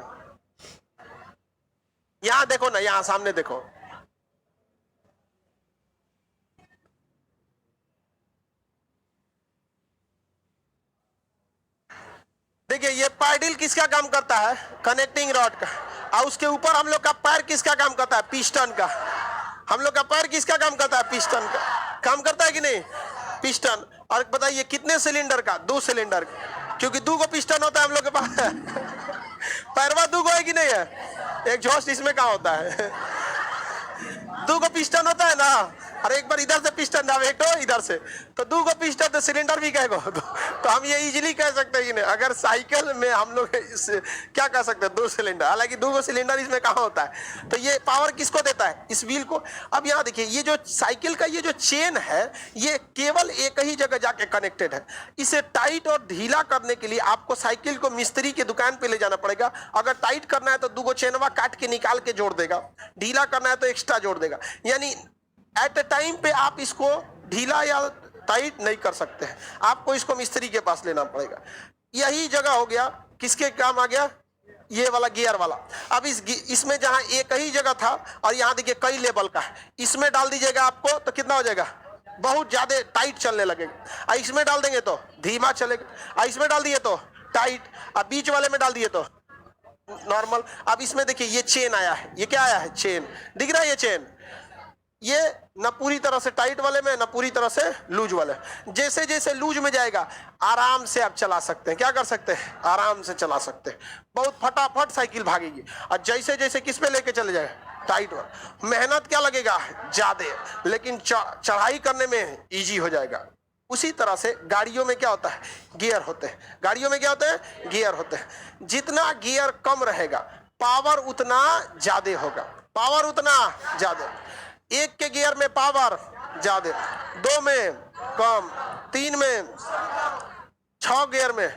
यहां देखो ना, यहां सामने देखो, देखिए ये पाइडिल किसका काम करता है, कनेक्टिंग रॉड का। और उसके ऊपर हम लोग का पैर किसका काम करता है, पिस्टन का। हम लोग का पैर किसका काम करता है, पिस्टन का काम करता है कि नहीं, पिस्टन। और बताइए कितने सिलेंडर का, 2 सिलेंडर का, क्योंकि 2 को पिस्टन होता है हम लोग के पास। पैरवा 2 को है कि नहीं है, एग्जॉस्ट इसमें कहाँ होता है, 2 को पिस्टन होता है ना। और एक बार इधर से पिस्टन दावे, एक तो इधर से, तो 2 को पिस्टन, तो सिलेंडर भी कहेगा। तो हम ये इजीली कह सकते हैं कि नहीं, अगर साइकिल में हम लोग क्या कह सकते हैं, 2 सिलेंडर, हालांकि 2 को सिलेंडर इसमें कहाँ होता है। तो ये पावर किसको देता है, इस व्हील को। अब यहाँ देखिए, ये जो साइकिल का ये जो चेन है, ये केवल एक ही जगह जाके कनेक्टेड है। इसे टाइट और ढीला करने के लिए आपको साइकिल को मिस्त्री की दुकान पे ले जाना पड़ेगा। अगर टाइट करना है तो 2 चेनवा काट के निकाल के जोड़ देगा, ढीला करना है तो एक्स्ट्रा जोड़ देगा। यानी एट ए टाइम पे आप इसको ढीला या टाइट नहीं कर सकते हैं, आपको इसको मिस्त्री के पास लेना पड़ेगा। यही जगह हो गया, किसके काम आ गया, ये वाला गियर वाला। अब इसमें जहां एक ही जगह था, और यहां देखिए कई लेवल का है, इसमें डाल दीजिएगा आपको तो कितना हो जाएगा, बहुत ज्यादा टाइट चलने लगेगा। और इसमें डाल देंगे तो धीमा चलेगा, और इसमें डाल दिए तो टाइट, और बीच वाले में डाल दिए तो नॉर्मल। अब इसमें देखिए ये चेन आया है, ये क्या आया है, चेन दिख रहा है, ये चेन, ये न पूरी तरह से टाइट वाले में, न पूरी तरह से लूज वाले। जैसे जैसे लूज में जाएगा आराम से आप चला सकते हैं, क्या कर सकते हैं, आराम से चला सकते हैं, बहुत फटाफट साइकिल भागेगी। और जैसे जैसे किस पे लेके चले जाए, टाइट वाला, मेहनत क्या लगेगा, ज्यादा, लेकिन चढ़ाई करने में इजी हो जाएगा। उसी तरह से गाड़ियों में क्या होता है, गियर होते हैं। गाड़ियों में क्या होते हैं, गियर होते हैं। जितना गियर कम रहेगा पावर उतना ज्यादा होगा, पावर उतना ज्यादा। 1 के गियर में पावर ज्यादा, 2 में कम, 3 में, 6 गियर में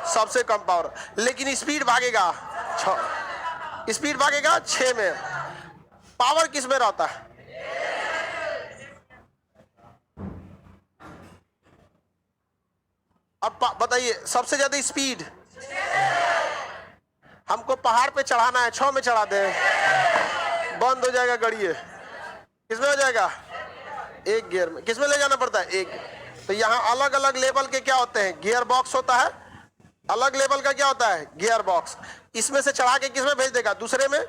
सबसे कम पावर, लेकिन स्पीड भागेगा 6, स्पीड भागेगा 6 में। पावर किस में रहता है, अब बताइए सबसे ज्यादा स्पीड, हमको पहाड़ पे चढ़ाना है, 6 में चढ़ा दे, बंद हो जाएगा गाड़ी। किसमें हो जाएगा, 1 गियर में। किसमें ले जाना पड़ता है, 1। तो यहाँ अलग अलग लेवल के क्या होते हैं, गियर बॉक्स होता है, अलग लेवल का क्या होता है, गियर बॉक्स। इसमें से चढ़ा के किसमें भेज देगा, दूसरे में,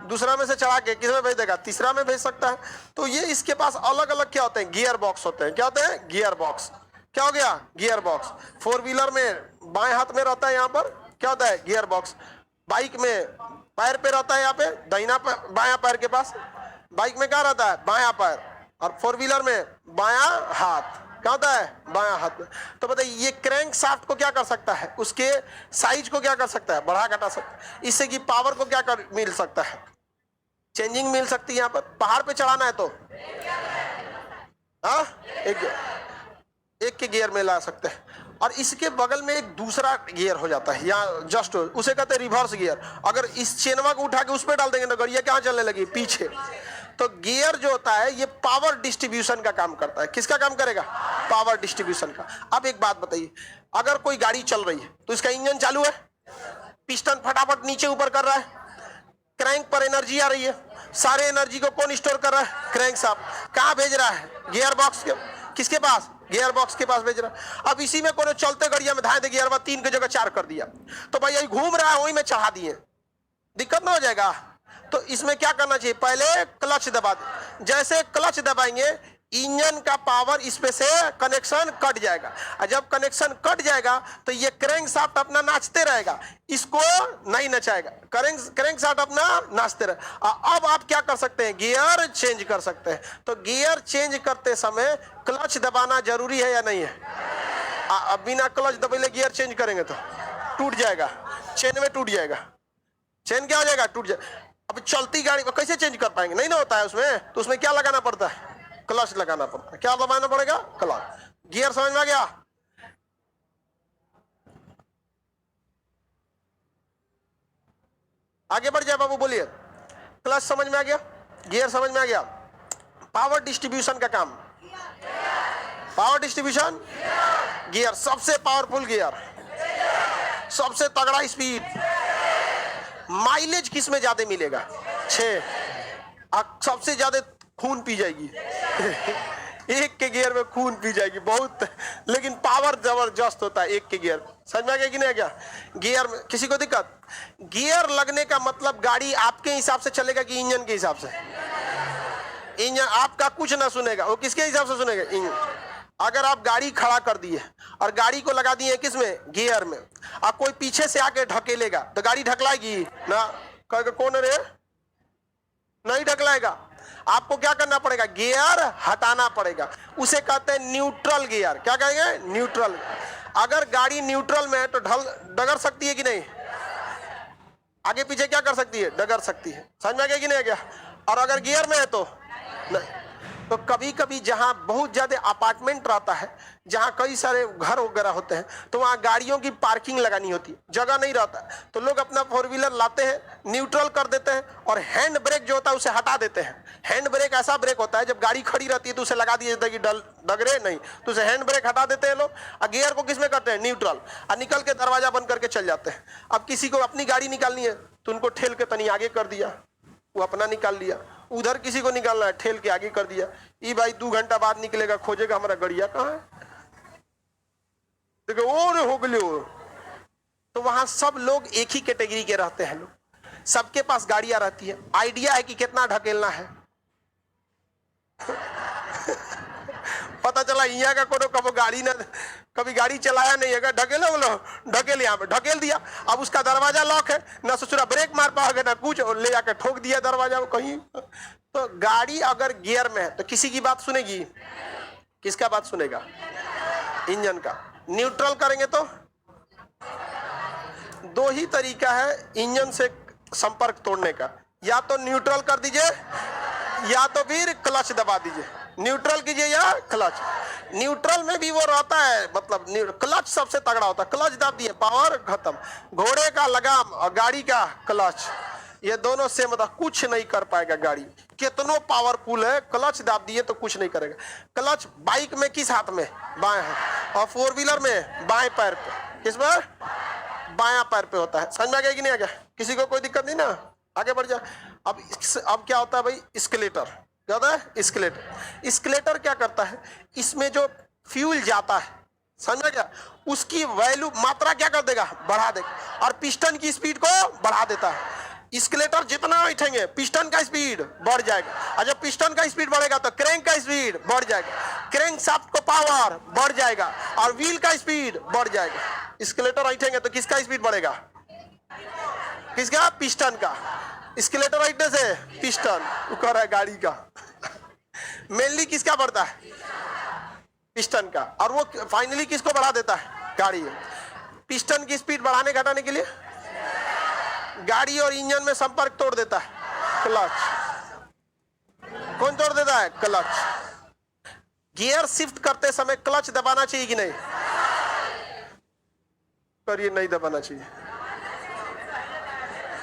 दूसरा में से चढ़ा के किसमें भेज देगा, तीसरा में भेज सकता है। तो ये इसके पास अलग अलग क्या होते हैं, गियर बॉक्स होते हैं। क्या होते हैं, गियर बॉक्स। क्या हो गया, गियर बॉक्स। 4 व्हीलर में बाएं हाथ में रहता है, यहाँ पर क्या होता है, गियर बॉक्स। बाइक में पैर पे रहता है, यहाँ पे दाहिना बायां पैर के पास। बाइक में क्या रहता है, बायां पैर। और 4 व्हीलर में बायां हाथ, क्या होता है, बायां हाथ में। तो बताइए ये क्रैंक शाफ्ट को क्या कर सकता है, उसके साइज को क्या कर सकता है, बढ़ा घटा सकता है। इससे की पावर को क्या कर मिल सकता है, चेंजिंग मिल सकती है। यहाँ पर पहाड़ पे चढ़ाना है तो हाँ, एक के गियर में ला सकते हैं। और इसके बगल में एक दूसरा गियर हो जाता है, यहाँ जस्ट, उसे कहते हैं रिवर्स गियर। अगर इस चेनवा को उठा के उस पर डाल देंगे ना, गाड़ियाँ कहाँ चलने लगी, पीछे। तो गियर जो होता है ये पावर डिस्ट्रीब्यूशन का काम करता है। किसका काम करेगा, पावर डिस्ट्रीब्यूशन का। अब एक बात बताइए, अगर कोई गाड़ी चल रही है तो इसका इंजन चालू है, पिस्टन फटाफट नीचे ऊपर कर रहा है, क्रैंक पर एनर्जी आ रही है, सारे एनर्जी को कौन स्टोर कर रहा है, क्रैंक शाफ्ट। कहाँ भेज रहा है, गियर बॉक्स के, किसके पास, गियर बॉक्स के पास भेज रहा है। अब इसी में कोई चलते गाड़िया में धाए दे गियर 3 की जगह 4 कर दिया, तो भाई यही घूम रहा है, वही में चढ़ा दिए, दिक्कत ना हो जाएगा। तो इसमें क्या करना चाहिए, पहले क्लच दबा दे। जैसे क्लच दबाएंगे इंजन का पावर इस पे से कनेक्शन कट जाएगा, और जब कनेक्शन कट जाएगा तो ये क्रैंक शाफ्ट अपना नाचते रहेगा, इसको नहीं नचाएगा, क्रैंक शाफ्ट अपना नाचते रहे। अब आप क्या कर सकते हैं, गियर चेंज कर सकते हैं। तो गियर चेंज करते समय क्लच दबाना जरूरी है या नहीं है, अब बिना क्लच दबेले गियर चेंज करेंगे तो टूट जाएगा, चेन में टूट जाएगा, चेन क्या हो जाएगा, टूट जाएगा। अब चलती गाड़ी को कैसे चेंज कर पाएंगे, नहीं ना होता है उसमें, तो उसमें क्या लगाना पड़ता है, क्लच लगाना पड़ता है। क्या दबाना पड़ेगा, क्लच। गियर समझ में आ गया? आगे बढ़ जाए बाबू, बोलिए। क्लच समझ में आ गया, गियर समझ में आ गया। पावर डिस्ट्रीब्यूशन का काम, पावर डिस्ट्रीब्यूशन, गियर सबसे पावरफुल गियर, सबसे तगड़ा स्पीड। माइलेज किस में ज्यादा मिलेगा, 6। सबसे ज्यादा खून पी जाएगी एक के गियर में खून पी जाएगी बहुत, लेकिन पावर जबरदस्त होता है एक के गियर। समझ में आ गया कि नहीं आ गया? गियर में किसी को दिक्कत? गियर लगने का मतलब गाड़ी आपके हिसाब से चलेगा कि इंजन के हिसाब से? इंजन आपका कुछ ना सुनेगा, वो किसके हिसाब से सुनेगा, इंजन। अगर आप गाड़ी खड़ा कर दिए और गाड़ी को लगा दिए किस में, गियर में, आप कोई पीछे से आके ढकेलेगा तो गाड़ी ढकलाएगी ना, कहेगा कौन रे, नहीं ढकलाएगा। आपको क्या करना पड़ेगा, गियर हटाना पड़ेगा, उसे कहते हैं न्यूट्रल गियर। क्या कहेंगे, न्यूट्रल। अगर गाड़ी न्यूट्रल में है तो डगर सकती है कि नहीं, आगे पीछे क्या कर सकती है, डगर सकती है। समझ में आ गया कि नहीं आ गया? और अगर गियर में है तो नहीं। तो कभी कभी जहां बहुत ज्यादा अपार्टमेंट रहता है, जहां कई सारे घर वगैरह होते हैं, तो वहां गाड़ियों की पार्किंग लगानी होती है, जगह नहीं रहता है, तो लोग अपना 4 व्हीलर लाते हैं, न्यूट्रल कर देते हैं और हैंड ब्रेक जो होता है उसे हटा देते हैं। हैंड ब्रेक ऐसा ब्रेक होता है, जब गाड़ी खड़ी रहती है तो उसे लगा दिया जाता है कि डगरे नहीं, तो उसे हैंड ब्रेक हटा देते हैं लोग। और गियर को किसमें करते हैं, न्यूट्रल, और निकल के दरवाजा बंद करके चल जाते हैं। अब किसी को अपनी गाड़ी निकालनी है तो उनको ठेल के तनी आगे कर दिया, वो अपना निकाल लिया। उधर किसी को निकालना है, ठेल के आगे कर दिया। ई भाई 2 घंटा बाद निकलेगा, खोजेगा हमारा गड़िया कहाँ है, देखो और हो गए। तो वहां सब लोग एक ही कैटेगरी के रहते हैं, लोग सबके पास गाड़ियां रहती है, आइडिया है कि कितना ढकेलना है पता चला यहाँ का कोनो कभी गाड़ी ना, कभी गाड़ी चलाया नहीं है, ढकेलो बोलो ढकेल, यहाँ पे ढकेल दिया। अब उसका दरवाजा लॉक है, ना ससुरा ब्रेक मार पाओगे ना कुछ, और ले जाकर ठोक दिया दरवाजा में कहीं। तो गाड़ी अगर गियर में है तो किसी की बात सुनेगी, किसका बात सुनेगा, इंजन का। न्यूट्रल करेंगे तो 2 ही तरीका है इंजन से संपर्क तोड़ने का, या तो न्यूट्रल कर दीजिए या तो फिर क्लच दबा दीजिए। न्यूट्रल कीजिए या क्लच। न्यूट्रल में भी वो रहता है, मतलब क्लच सबसे तगड़ा होता है, क्लच दब दिए पावर खत्म। घोड़े का लगाम और गाड़ी का क्लच, ये दोनों से मतलब कुछ नहीं कर पाएगा गाड़ी, कितनो पावरफुल है, क्लच दाब दिए तो कुछ नहीं करेगा। क्लच बाइक में किस हाथ में, बाएं हाथ, और 4 व्हीलर में बाएं पैर पे, किस पर, बायां पैर पे होता है। समझ में आ गया कि नहीं आ गया? किसी को कोई दिक्कत नहीं ना, आगे बढ़ जा। अब क्या होता है भाई, स्केलेटर। क्या होता है, स्केलेटर। स्केलेटर क्या करता है, इसमें जो फ्यूल जाता है, समझ में गया, उसकी वैल्यू मात्रा क्या कर देगा, बढ़ा देगा, और पिस्टन की स्पीड को बढ़ा देता है। स्केलेटर जितना बैठेंगे पिस्टन का स्पीड बढ़ जाएगा, और जब पिस्टन का स्पीड बढ़ेगा तो क्रैंक का स्पीड बढ़ जाएगा, क्रैंक शाफ्ट को पावर बढ़ जाएगा, और व्हील का स्पीड बढ़ जाएगा। स्केलेटर बैठेंगे तो किसका स्पीड बढ़ेगा, किसका, पिस्टन का। स्केलेटर बैठने से पिस्टन ऊपर है गाड़ी का मेनली किसका बढ़ता है, पिस्टन का, और वो फाइनली किसको बढ़ा देता है, गाड़ी। पिस्टन की स्पीड बढ़ाने घटाने के लिए गाड़ी और इंजन में संपर्क तोड़ देता है क्लच। कौन तोड़ देता है, क्लच। गियर शिफ्ट करते समय क्लच दबाना चाहिए कि नहीं, करिए, नहीं दबाना चाहिए,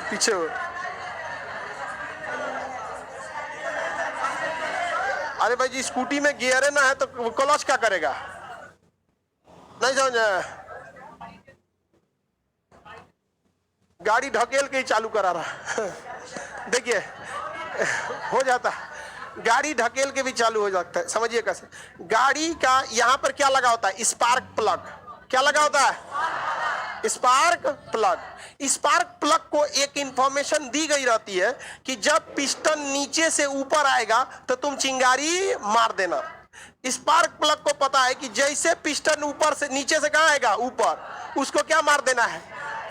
पीछे हो। अरे भाई जी, स्कूटी में गियर ना है तो क्लच क्या करेगा, नहीं समझ, गाड़ी ढकेल के ही चालू करा रहा देखिए हो जाता है, गाड़ी ढकेल के भी चालू हो जाता है। समझिए कैसे, गाड़ी का यहाँ पर क्या लगा होता है, स्पार्क प्लग। क्या लगा होता है, स्पार्क प्लग। स्पार्क प्लग को एक इंफॉर्मेशन दी गई रहती है कि जब पिस्टन नीचे से ऊपर आएगा तो तुम चिंगारी मार देना। स्पार्क प्लग को पता है कि जैसे पिस्टन ऊपर से, नीचे से कहाँ आएगा, ऊपर, उसको क्या मार देना है,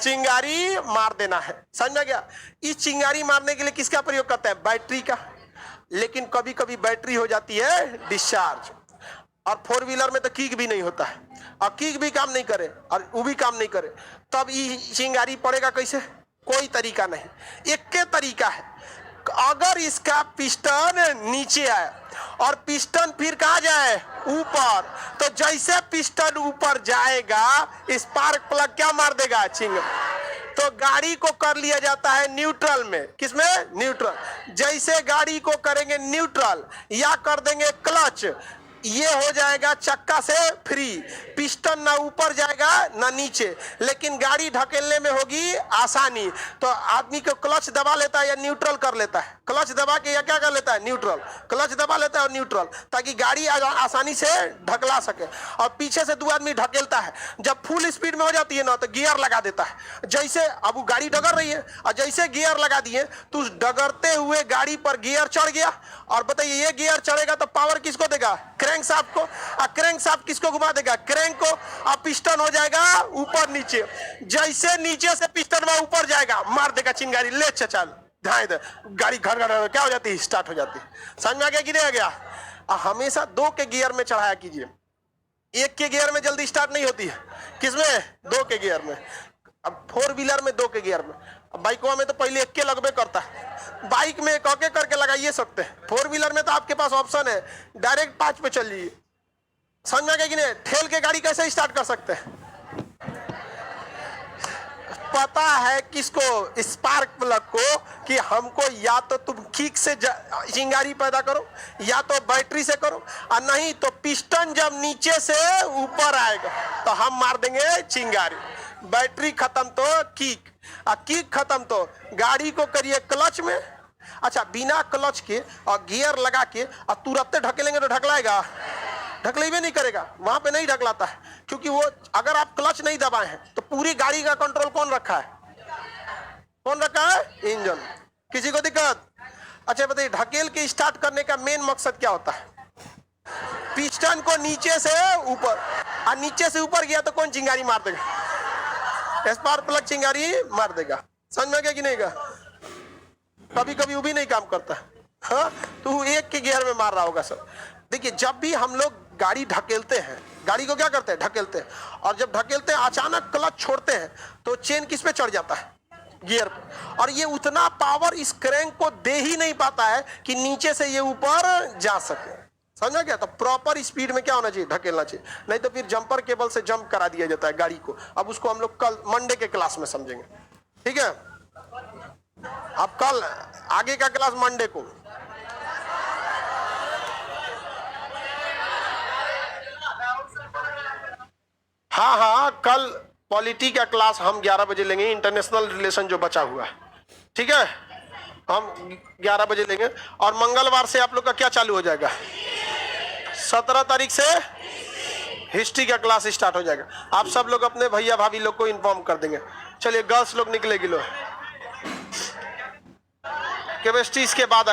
चिंगारी मार देना है। समझ में गया? इस चिंगारी मारने के लिए किसका प्रयोग करते हैं, बैटरी का। लेकिन कभी कभी बैटरी हो जाती है डिस्चार्ज, और 4 व्हीलर में तो किक भी नहीं होता है, और किक भी काम नहीं करे और वो भी काम नहीं करे, तब ये चिंगारी पड़ेगा कैसे? कोई तरीका नहीं। एक के तरीका है, अगर इसका पिस्टन नीचे आए और पिस्टन फिर कहाँ जाए? ऊपर, तो जैसे पिस्टन ऊपर जाएगा स्पार्क प्लग क्या मार देगा? तो गाड़ी को कर लिया जाता है न्यूट्रल में। किसमें? न्यूट्रल। जैसे गाड़ी को करेंगे न्यूट्रल या कर देंगे क्लच, ये हो जाएगा चक्का से फ्री, पिस्टन ना ऊपर जाएगा ना नीचे, लेकिन गाड़ी ढकेलने में होगी आसानी। तो आदमी को क्लच दबा लेता है या न्यूट्रल कर लेता है, क्लच दबा के या क्या कर लेता है? न्यूट्रल। क्लच दबा लेता है और न्यूट्रल, ताकि गाड़ी आसानी से ढकला सके। और पीछे से 2 आदमी ढकेलता है, जब फुल स्पीड में हो जाती है ना तो गियर लगा देता है। जैसे अब वो गाड़ी डगर रही है और जैसे गियर लगा दिए तो उस डगरते हुए गाड़ी पर गियर चढ़ गया। और बताइए ये गियर चढ़ेगा तो पावर किसको देगा? क्रैंक शाफ्ट को। और क्रैंक शाफ्ट किसको घुमा देगा? क्रैंक को। और पिस्टन हो जाएगा ऊपर नीचे। जैसे नीचे से पिस्टन वहां ऊपर जाएगा, मार देगा चिंगारी, ले चचा ढाई दे, गाड़ी घर घर क्या हो जाती है? स्टार्ट हो जाती है। समझ में आ गया कि नहीं आ गया? हमेशा 2 के गियर में चढ़ाया कीजिए, 1 के गियर में जल्दी स्टार्ट नहीं होती है। किसमें? 2 के गियर में। अब 4 व्हीलर में 2 के गियर में, बाइकों में तो पहले 1 के लगबे करता है, बाइक में 1 करके लगाइए सकते हैं। 4 व्हीलर में तो आपके पास ऑप्शन है, डायरेक्ट 5 पे चल जाइए। समझ में आ गया कि नहीं? ठेल के गाड़ी कैसे स्टार्ट कर सकते हैं? पता है किसको? स्पार्क प्लग को, कि हमको या तो तुम किक से चिंगारी पैदा करो या तो बैटरी से करो, और नहीं तो पिस्टन जब नीचे से ऊपर आएगा तो हम मार देंगे चिंगारी। बैटरी खत्म तो किक, और किक खत्म तो गाड़ी को करिए क्लच में। अच्छा, बिना क्लच के और गियर लगा के और तुरंत ढकेलेंगे तो ढकलाएगा? ढकलेबे नहीं करेगा, वहां पे नहीं ढकलाता है, क्योंकि वो अगर आप क्लच नहीं दबाए हैं तो पूरी गाड़ी का कंट्रोल कौन रखा है? कौन रखा है? इंजन। किसी को दिक्कत? अच्छा बताइए, ढकेल के स्टार्ट करने का मेन मकसद क्या होता है? पिस्टन को नीचे से ऊपर, और नीचे से ऊपर गया तो कौन चिंगारी मार देगा? स्पार्क प्लग चिंगारी मार देगा। समझ में गया कि नहीं? कभी कभी वो भी नहीं काम करता। हाँ, तो 1 के गियर में मार रहा होगा सब। देखिए, जब भी हम लोग गाड़ी ढकेलते हैं, गाड़ी को क्या करते हैं? ढकेलते हैं, और जब ढकेलते हैं अचानक क्लच छोड़ते हैं तो चेन किस पे चढ़ जाता है? गियर पे। और ये उतना पावर इस क्रैंक को दे ही नहीं पाता है कि नीचे से ये ऊपर जा सके। समझा क्या? तो प्रॉपर स्पीड में क्या होना चाहिए? ढकेलना चाहिए, नहीं तो फिर जंपर केबल से जंप करा दिया जाता है गाड़ी को। अब उसको हम लोग कल मंडे के क्लास में समझेंगे, ठीक है? अब कल आगे का क्लास मंडे को। हाँ हाँ, कल पॉलिटी का क्लास हम 11 बजे लेंगे, इंटरनेशनल रिलेशन जो बचा हुआ है, ठीक है? हम 11 बजे लेंगे। और मंगलवार से आप लोग का क्या चालू हो जाएगा? 17 तारीख से हिस्ट्री का क्लास स्टार्ट हो जाएगा। आप सब लोग अपने भैया भाभी लोग को इन्फॉर्म कर देंगे। चलिए, गर्ल्स लोग निकलेगी, लो केमिस्ट्री इसके बाद